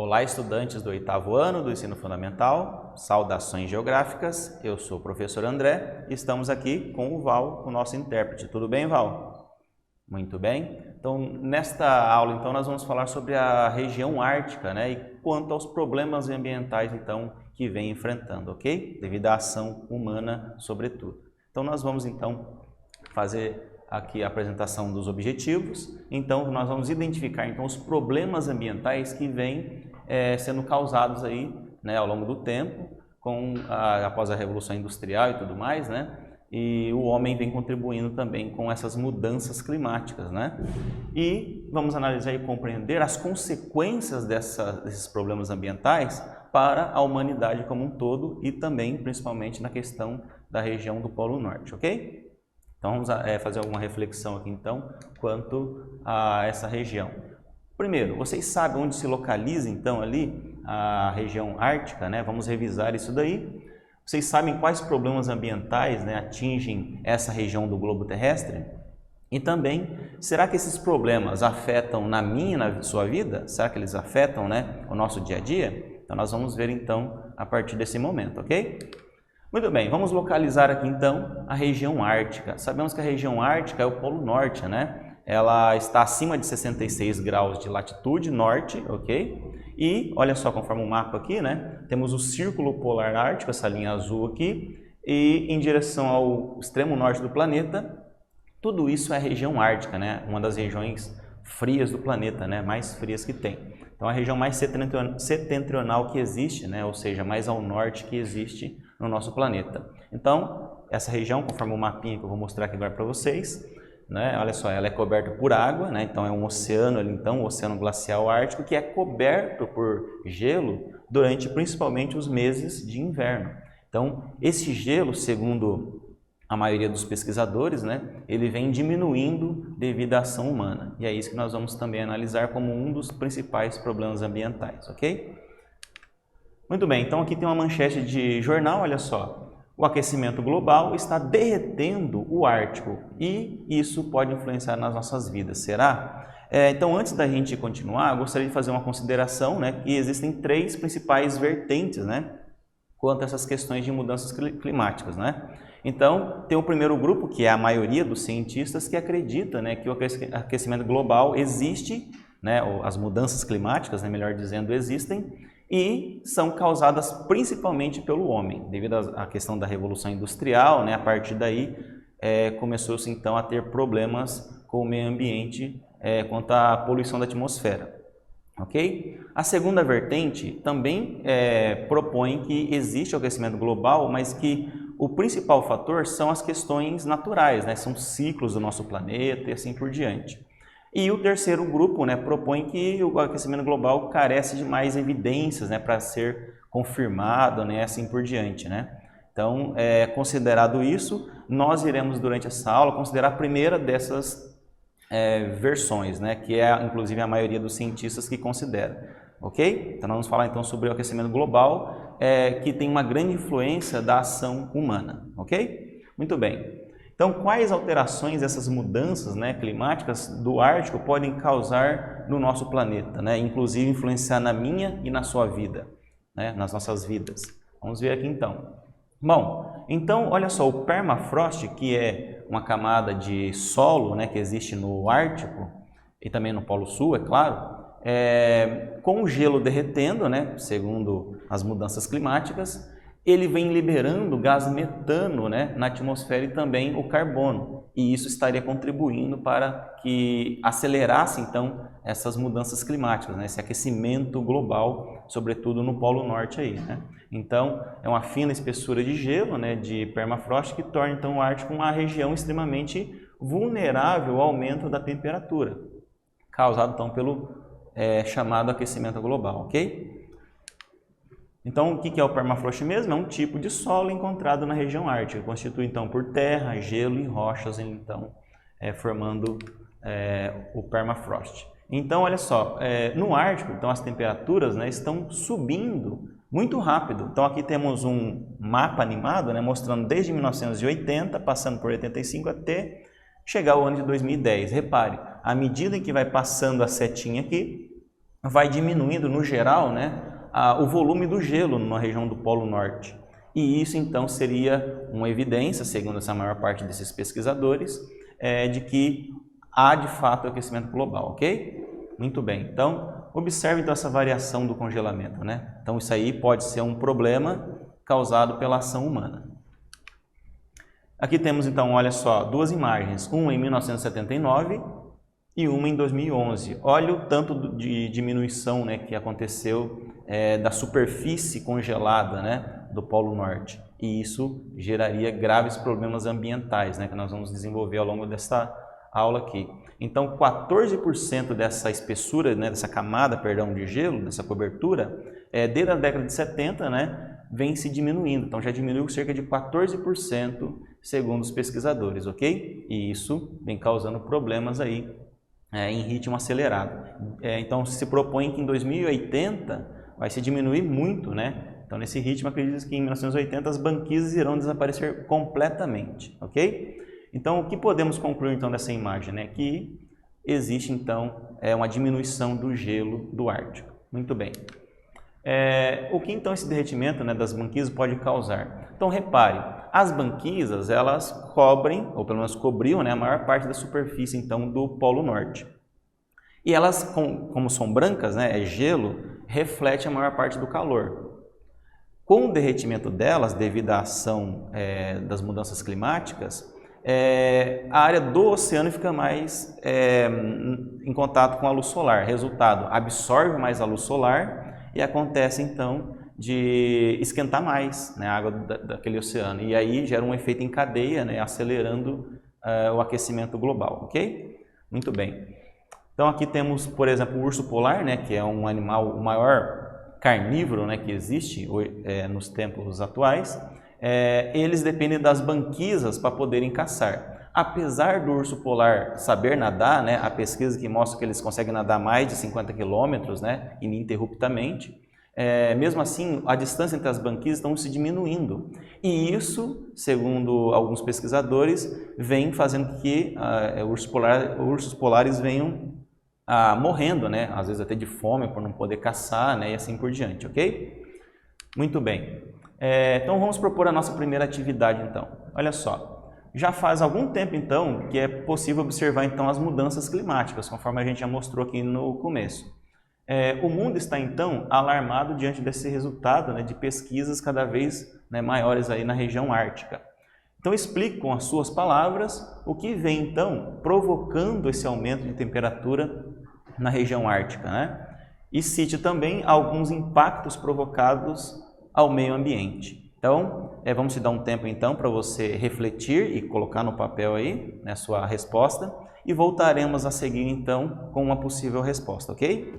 Olá, estudantes do 8º ano do Ensino Fundamental, saudações geográficas, eu sou o professor André e estamos aqui com o Val, o nosso intérprete. Tudo bem, Val? Muito bem. Então, nesta aula, então, nós vamos falar sobre a região ártica, né, e quanto aos problemas ambientais, então, que vem enfrentando, ok? Devido à ação humana, sobretudo. Então, nós vamos, então, fazer aqui a apresentação dos objetivos. Então, nós vamos identificar então os problemas ambientais que vêm sendo causados aí, né, ao longo do tempo, após a Revolução Industrial e tudo mais, né? E o homem vem contribuindo também com essas mudanças climáticas, né? E vamos analisar e compreender as consequências desses problemas ambientais para a humanidade como um todo e também, principalmente, na questão da região do Polo Norte, ok? Então, vamos fazer alguma reflexão aqui, então, quanto a essa região. Primeiro, vocês sabem onde se localiza, então, ali a região ártica, né? Vamos revisar isso daí. Vocês sabem quais problemas ambientais, né, atingem essa região do globo terrestre? E também, será que esses problemas afetam na minha e na sua vida? Será que eles afetam, né, o nosso dia a dia? Então, nós vamos ver, então, a partir desse momento, ok? Muito bem, vamos localizar aqui então a região ártica. Sabemos que a região ártica é o Polo Norte, né? Ela está acima de 66 graus de latitude norte, ok? E olha só, conforme o mapa aqui, né? Temos o Círculo Polar Ártico, essa linha azul aqui, e em direção ao extremo norte do planeta, tudo isso é a região ártica, né? Uma das regiões frias do planeta, né? Mais frias que tem. Então, a região mais setentrional que existe, né? Ou seja, mais ao norte que existe no nosso planeta. Então, essa região, conforme o mapinha que eu vou mostrar aqui agora para vocês, né? Olha só, ela é coberta por água, né? Então é um oceano ali, então, o Oceano Glacial Ártico, que é coberto por gelo durante principalmente os meses de inverno. Então, esse gelo, segundo a maioria dos pesquisadores, né, ele vem diminuindo devido à ação humana. E é isso que nós vamos também analisar como um dos principais problemas ambientais, ok? Muito bem, então aqui tem uma manchete de jornal, olha só. O aquecimento global está derretendo o Ártico e isso pode influenciar nas nossas vidas, será? Então, antes da gente continuar, eu gostaria de fazer uma consideração, né, que existem três principais vertentes, né, quanto a essas questões de mudanças climáticas, né? Então, tem o primeiro grupo, que é a maioria dos cientistas, que acredita, né, que o aquecimento global existe, né, as mudanças climáticas, né, melhor dizendo, existem, e são causadas principalmente pelo homem, devido à questão da Revolução Industrial, né, a partir daí começou-se então a ter problemas com o meio ambiente quanto à poluição da atmosfera. Ok? A segunda vertente também propõe que existe o aquecimento global, mas que o principal fator são as questões naturais, né? São ciclos do nosso planeta e assim por diante. E o terceiro grupo, né, propõe que o aquecimento global carece de mais evidências, né, para ser confirmado, né, assim por diante, né? Então, considerado isso, nós iremos durante essa aula considerar a primeira dessas versões, né, que é inclusive a maioria dos cientistas que considera, ok? Então, nós vamos falar então sobre o aquecimento global, que tem uma grande influência da ação humana, ok? Muito bem. Então, quais alterações essas mudanças, né, climáticas do Ártico podem causar no nosso planeta, né, inclusive influenciar na minha e na sua vida, né, nas nossas vidas? Vamos ver aqui então. Bom, então olha só, o permafrost, que é uma camada de solo, né, que existe no Ártico e também no Polo Sul, é claro, com o gelo derretendo, né, segundo as mudanças climáticas, ele vem liberando gás metano, né, na atmosfera e também o carbono. E isso estaria contribuindo para que acelerasse, então, essas mudanças climáticas, né, esse aquecimento global, sobretudo no Polo Norte aí, né? Então, é uma fina espessura de gelo, né, de permafrost, que torna, então, o Ártico uma região extremamente vulnerável ao aumento da temperatura, causado, então, pelo chamado aquecimento global, ok? Então, o que é o permafrost mesmo? É um tipo de solo encontrado na região ártica, constituído então por terra, gelo e rochas, então, formando o permafrost. Então, olha só, no Ártico, então, as temperaturas, né, estão subindo muito rápido. Então, aqui temos um mapa animado, né, mostrando desde 1980, passando por 85 até chegar ao ano de 2010. Repare, à medida em que vai passando a setinha aqui, vai diminuindo no geral, né, o volume do gelo na região do Polo Norte. E isso então seria uma evidência, segundo essa maior parte desses pesquisadores, de que há de fato aquecimento global, ok? Muito bem, então observe então essa variação do congelamento, né? Então isso aí pode ser um problema causado pela ação humana. Aqui temos então, olha só, duas imagens, uma em 1979 e uma em 2011. Olha o tanto de diminuição, né, que aconteceu da superfície congelada, né, do Polo Norte. E isso geraria graves problemas ambientais, né, que nós vamos desenvolver ao longo desta aula aqui. Então, 14% dessa espessura, né, dessa camada, perdão, de gelo, dessa cobertura, desde a década de 70, né, vem se diminuindo. Então, já diminuiu cerca de 14%, segundo os pesquisadores, ok? E isso vem causando problemas aí em ritmo acelerado. Então, se propõe que em 2080 vai se diminuir muito, né? Então, nesse ritmo, acredita que em 1980 as banquisas irão desaparecer completamente, ok? Então, o que podemos concluir então dessa imagem, né? Que existe então uma diminuição do gelo do Ártico. Muito bem. O que então esse derretimento, né, das banquisas pode causar? Então, repare, as banquisas elas cobrem, ou pelo menos cobriam, né, a maior parte da superfície então do Polo Norte. E elas, como são brancas, né, é gelo, reflete a maior parte do calor. Com o derretimento delas, devido à ação das mudanças climáticas, a área do oceano fica mais em contato com a luz solar. Resultado, absorve mais a luz solar e acontece então de esquentar mais, né, a água daquele oceano. E aí gera um efeito em cadeia, né, acelerando o aquecimento global, ok? Muito bem. Então aqui temos, por exemplo, o urso polar, né, que é um animal, o maior carnívoro, né, que existe nos tempos atuais. Eles dependem das banquisas para poderem caçar. Apesar do urso polar saber nadar, né, a pesquisa que mostra que eles conseguem nadar mais de 50 quilômetros, né, ininterruptamente, mesmo assim a distância entre as banquisas estão se diminuindo. E isso, segundo alguns pesquisadores, vem fazendo que ursos polares venham morrendo, né, às vezes até de fome por não poder caçar, né, e assim por diante, ok? Muito bem. Então vamos propor a nossa primeira atividade então. Olha só, já faz algum tempo então que é possível observar então as mudanças climáticas, conforme a gente já mostrou aqui no começo. O mundo está então alarmado diante desse resultado, né, de pesquisas cada vez, né, maiores aí na região ártica. Então explique com as suas palavras o que vem então provocando esse aumento de temperatura na região ártica, né? E cite também alguns impactos provocados ao meio ambiente. Então, vamos te dar um tempo então para você refletir e colocar no papel aí, né, sua resposta, e voltaremos a seguir então com uma possível resposta, ok?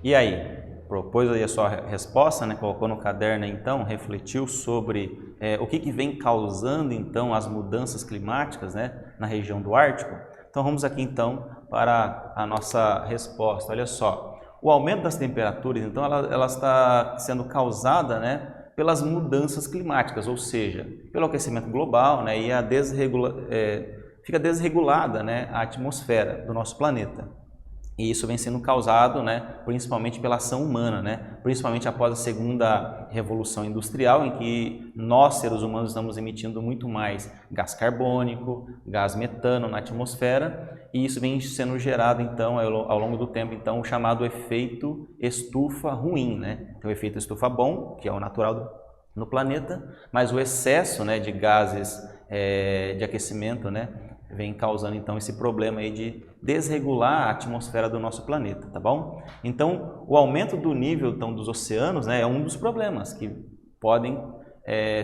E aí? Propôs aí a sua resposta, né? Colocou no caderno então, refletiu sobre o que vem causando então as mudanças climáticas, né, na região do Ártico? Então vamos aqui então para a nossa resposta. Olha só, o aumento das temperaturas então ela está sendo causada, né, pelas mudanças climáticas, ou seja, pelo aquecimento global, né, e fica desregulada, né, a atmosfera do nosso planeta. E isso vem sendo causado, né, principalmente pela ação humana, né, principalmente após a segunda revolução industrial, em que nós, seres humanos, estamos emitindo muito mais gás carbônico, gás metano na atmosfera, e isso vem sendo gerado, então, ao longo do tempo, então, o chamado efeito estufa ruim, né? Tem o efeito estufa bom, que é o natural no planeta, mas o excesso, né, de gases de aquecimento, né, vem causando então esse problema aí de desregular a atmosfera do nosso planeta, tá bom? Então, o aumento do nível então, dos oceanos, né, é um dos problemas que podem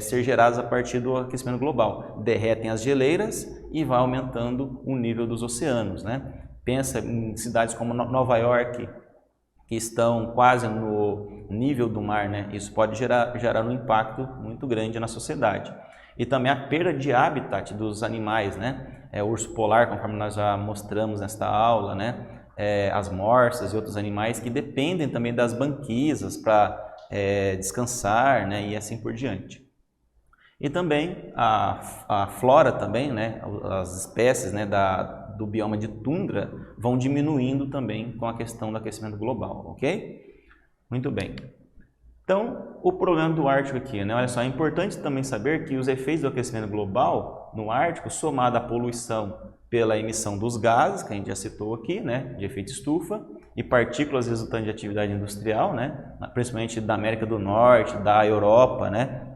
ser gerados a partir do aquecimento global. Derretem as geleiras e vai aumentando o nível dos oceanos, né? Pensa em cidades como Nova York, que estão quase no nível do mar, né? Isso pode gerar um impacto muito grande na sociedade. E também a perda de habitat dos animais, né? O urso polar, conforme nós já mostramos nesta aula, né? As morsas e outros animais que dependem também das banquisas para descansar, né? E assim por diante. E também a flora também, né? As espécies, né? Do bioma de tundra vão diminuindo também com a questão do aquecimento global, ok? Muito bem. Então, o problema do Ártico aqui, né? Olha só, é importante também saber que os efeitos do aquecimento global no Ártico, somado à poluição pela emissão dos gases, que a gente já citou aqui, né? De efeito estufa, e partículas resultantes de atividade industrial, né? Principalmente da América do Norte, da Europa, né?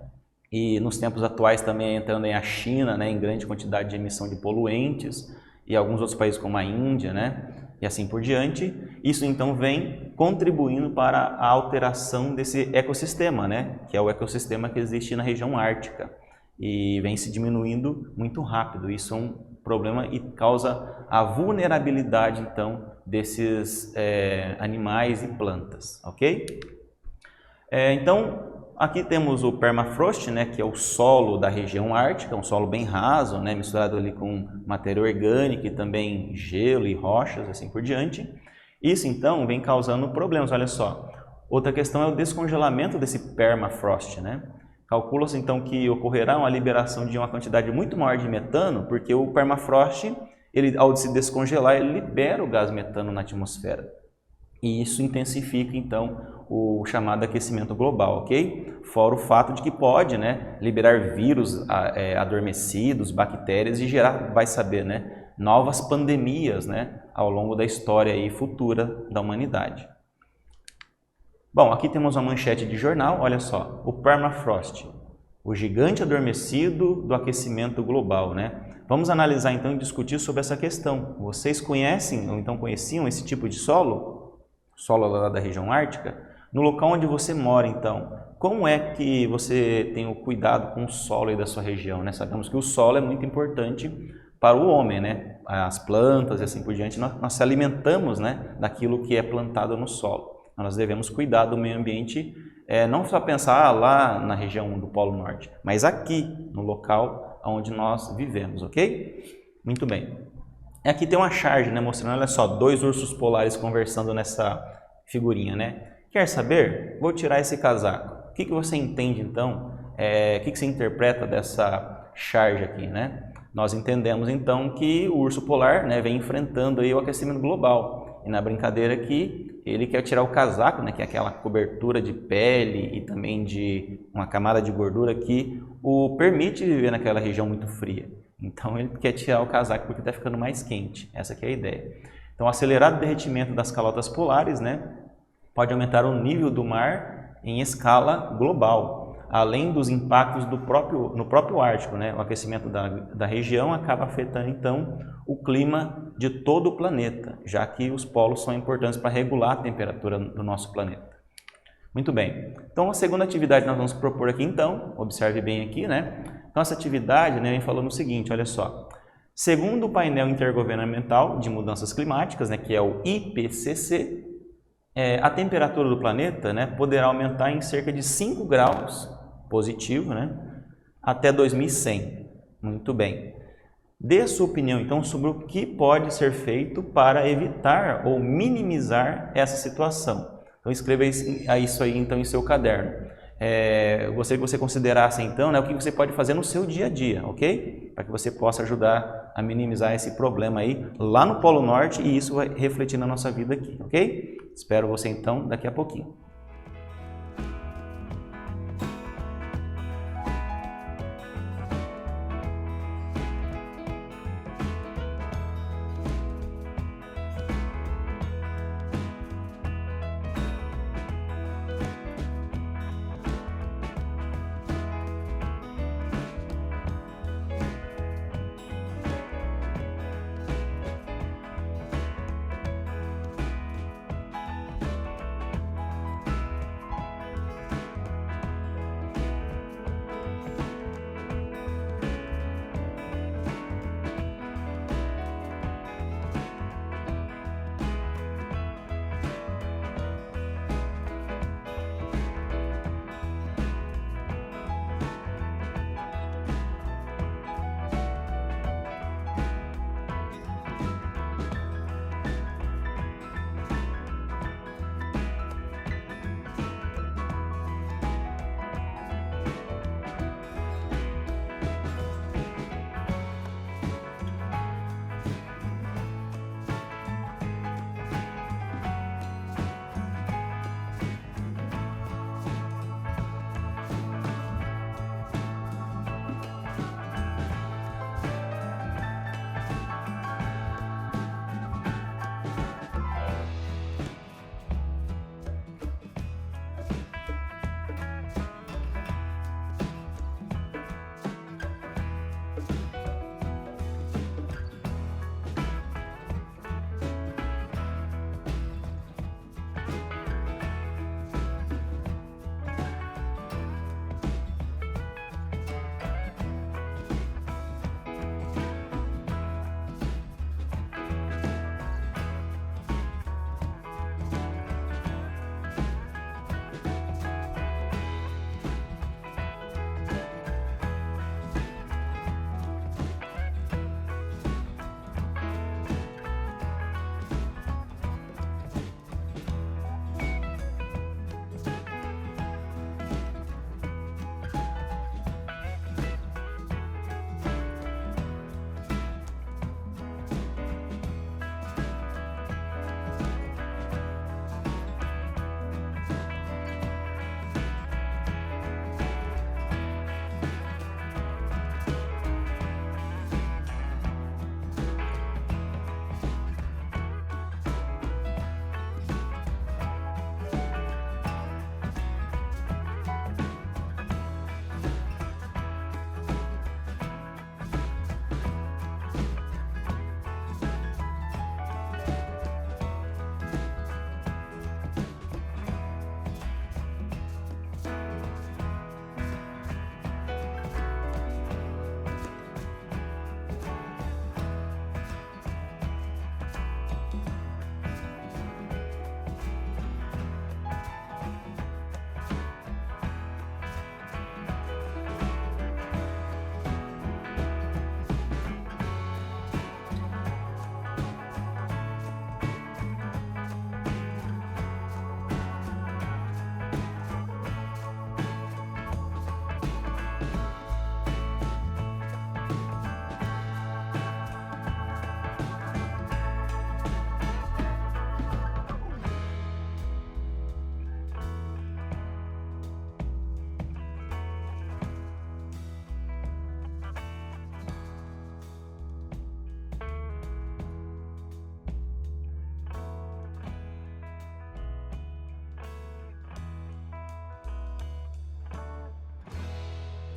E nos tempos atuais também entrando a China, né? Em grande quantidade de emissão de poluentes, e alguns outros países como a Índia, né? E assim por diante. Isso então vem contribuindo para a alteração desse ecossistema, né? Que é o ecossistema que existe na região ártica e vem se diminuindo muito rápido. Isso é um problema e causa a vulnerabilidade então desses animais e plantas, ok? Então aqui temos o permafrost, né, que é o solo da região ártica, um solo bem raso, né, misturado ali com matéria orgânica e também gelo e rochas, assim por diante. Isso então vem causando problemas, olha só. Outra questão é o descongelamento desse permafrost, né? Calcula-se então que ocorrerá uma liberação de uma quantidade muito maior de metano, porque o permafrost, ele, ao se descongelar, ele libera o gás metano na atmosfera. E isso intensifica então o chamado aquecimento global, ok? Fora o fato de que pode, né, liberar vírus adormecidos, bactérias e gerar, vai saber, né, novas pandemias, né, ao longo da história aí futura da humanidade. Bom, aqui temos uma manchete de jornal, olha só, o permafrost, o gigante adormecido do aquecimento global, né? Vamos analisar então e discutir sobre essa questão. Vocês conhecem ou então conheciam esse tipo de solo? Solo lá da região ártica? No local onde você mora, então, como é que você tem o cuidado com o solo aí da sua região, né? Sabemos que o solo é muito importante para o homem, né? As plantas e assim por diante, nós se alimentamos, né, daquilo que é plantado no solo. Nós devemos cuidar do meio ambiente, não só pensar lá na região do Polo Norte, mas aqui, no local onde nós vivemos, ok? Muito bem. Aqui tem uma charge, né, mostrando, olha só, 2 ursos polares conversando nessa figurinha, né? Quer saber? Vou tirar esse casaco. O que você entende, então? O que você interpreta dessa charge aqui, né? Nós entendemos, então, que o urso polar, né, vem enfrentando aí o aquecimento global. E na brincadeira aqui, ele quer tirar o casaco, né, que é aquela cobertura de pele e também de uma camada de gordura que o permite viver naquela região muito fria. Então, ele quer tirar o casaco porque está ficando mais quente. Essa que é a ideia. Então, o acelerado derretimento das calotas polares, né, pode aumentar o nível do mar em escala global, além dos impactos no próprio Ártico, né? O aquecimento da região acaba afetando, então, o clima de todo o planeta, já que os polos são importantes para regular a temperatura do nosso planeta. Muito bem. Então, a segunda atividade que nós vamos propor aqui, então, observe bem aqui, né? Então, essa atividade, né, vem falando o seguinte, olha só. Segundo o painel intergovernamental de mudanças climáticas, né, que é o IPCC, a temperatura do planeta, né, poderá aumentar em cerca de 5 graus, positivo, né, até 2100. Muito bem. Dê sua opinião, então, sobre o que pode ser feito para evitar ou minimizar essa situação. Então, escreva isso aí, então, em seu caderno. Eu gostaria que você considerasse, então, né, o que você pode fazer no seu dia a dia, ok? Para que você possa ajudar a minimizar esse problema aí lá no Polo Norte e isso vai refletir na nossa vida aqui, ok? Espero você, então, daqui a pouquinho.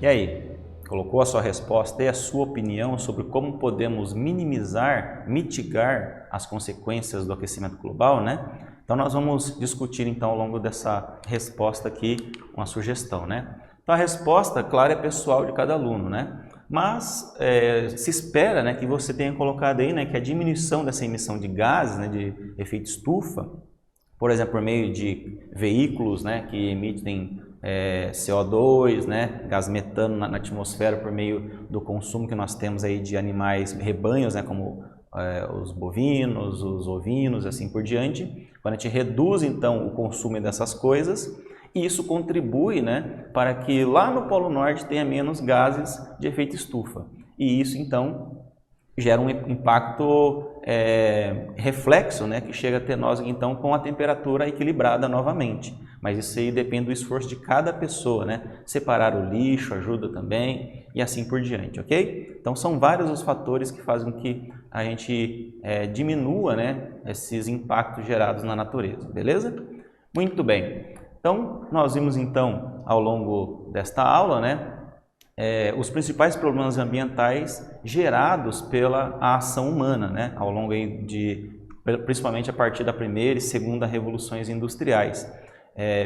E aí, colocou a sua resposta e a sua opinião sobre como podemos minimizar, mitigar as consequências do aquecimento global, né? Então nós vamos discutir então ao longo dessa resposta aqui uma sugestão, né? Então a resposta, claro, é pessoal de cada aluno, né? Mas se espera, né, que você tenha colocado aí, né, que a diminuição dessa emissão de gases, né, de efeito estufa, por exemplo, por meio de veículos, né, que emitem CO2, né, gás metano na atmosfera por meio do consumo que nós temos aí de animais, rebanhos, né, como os bovinos, os ovinos, assim por diante. Quando a gente reduz então o consumo dessas coisas, isso contribui, né, para que lá no Polo Norte tenha menos gases de efeito estufa. E isso então gera um impacto reflexo, né, que chega até nós então com a temperatura equilibrada novamente. Mas isso aí depende do esforço de cada pessoa, né? Separar o lixo ajuda também e assim por diante, ok? Então são vários os fatores que fazem com que a gente diminua, né, esses impactos gerados na natureza, beleza? Muito bem. Então nós vimos então ao longo desta aula, né, os principais problemas ambientais gerados pela ação humana, né, ao longo aí principalmente a partir da primeira e segunda revoluções industriais.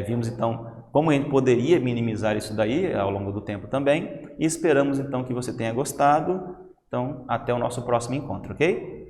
Vimos então como a gente poderia minimizar isso daí ao longo do tempo também e esperamos então que você tenha gostado. Então até o nosso próximo encontro, ok?